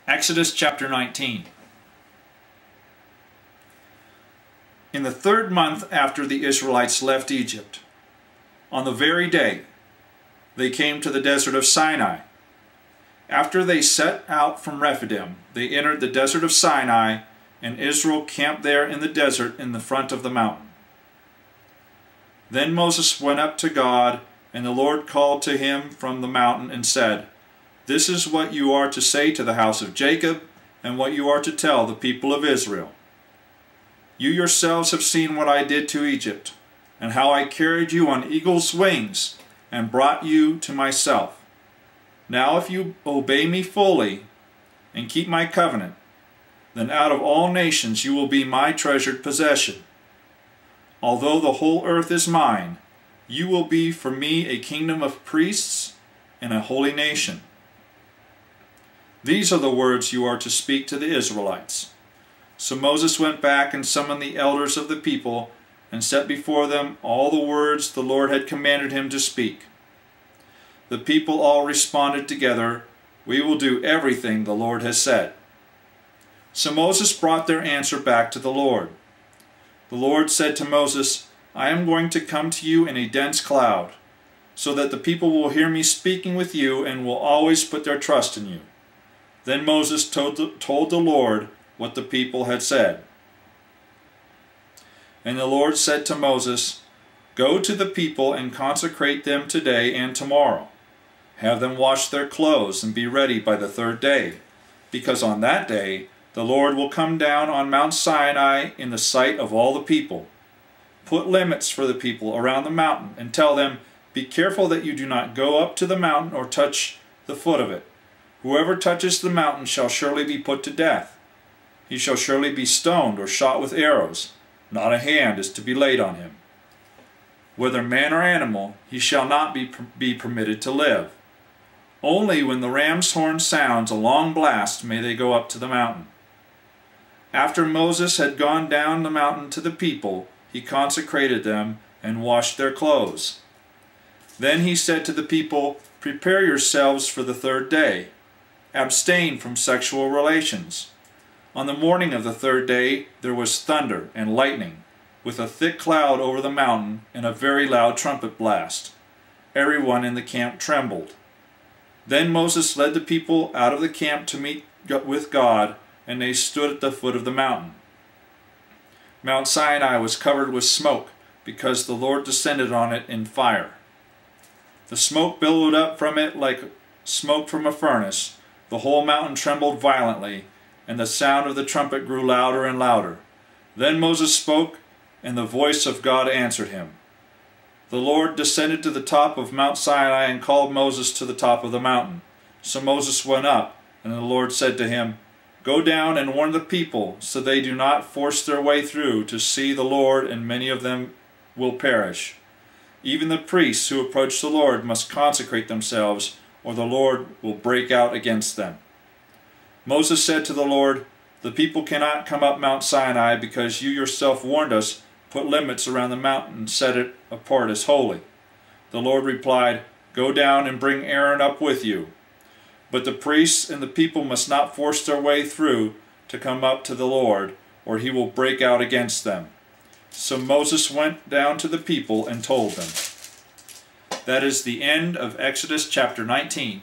Exodus chapter 19. In the 3rd month after the Israelites left Egypt, on the very day, they came to the desert of Sinai. After they set out from Rephidim, they entered the desert of Sinai, and Israel camped there in the desert in the front of the mountain. Then Moses went up to God, and the Lord called to him from the mountain and said, "This is what you are to say to the house of Jacob, and what you are to tell the people of Israel. You yourselves have seen what I did to Egypt, and how I carried you on eagle's wings, and brought you to myself. Now if you obey me fully, and keep my covenant, then out of all nations you will be my treasured possession. Although the whole earth is mine, you will be for me a kingdom of priests and a holy nation. These are the words you are to speak to the Israelites." So Moses went back and summoned the elders of the people, and set before them all the words the Lord had commanded him to speak. The people all responded together, "We will do everything the Lord has said." So Moses brought their answer back to the Lord. The Lord said to Moses, "I am going to come to you in a dense cloud, so that the people will hear me speaking with you and will always put their trust in you." Then Moses told the Lord what the people had said. And the Lord said to Moses, "Go to the people and consecrate them today and tomorrow. Have them wash their clothes and be ready by the 3rd day, because on that day the Lord will come down on Mount Sinai in the sight of all the people. Put limits for the people around the mountain and tell them, 'Be careful that you do not go up to the mountain or touch the foot of it. Whoever touches the mountain shall surely be put to death. He shall surely be stoned or shot with arrows. Not a hand is to be laid on him. Whether man or animal, he shall not be permitted to live. Only when the ram's horn sounds a long blast may they go up to the mountain.'" After Moses had gone down the mountain to the people, he consecrated them and washed their clothes. Then he said to the people, "Prepare yourselves for the 3rd day. Abstain from sexual relations." On the morning of the 3rd day there was thunder and lightning, with a thick cloud over the mountain and a very loud trumpet blast. Everyone in the camp trembled. Then Moses led the people out of the camp to meet with God, and they stood at the foot of the mountain. Mount Sinai was covered with smoke, because the Lord descended on it in fire. The smoke billowed up from it like smoke from a furnace. The whole mountain trembled violently, and the sound of the trumpet grew louder and louder. Then Moses spoke, and the voice of God answered him. The Lord descended to the top of Mount Sinai and called Moses to the top of the mountain. So Moses went up, and the Lord said to him, "Go down and warn the people, so they do not force their way through to see the Lord, and many of them will perish. Even the priests who approach the Lord must consecrate themselves, or the Lord will break out against them." Moses said to the Lord, "The people cannot come up Mount Sinai because you yourself warned us, 'Put limits around the mountain and set it apart as holy.'" The Lord replied, "Go down and bring Aaron up with you. But the priests and the people must not force their way through to come up to the Lord, or he will break out against them." So Moses went down to the people and told them. That is the end of Exodus chapter 19.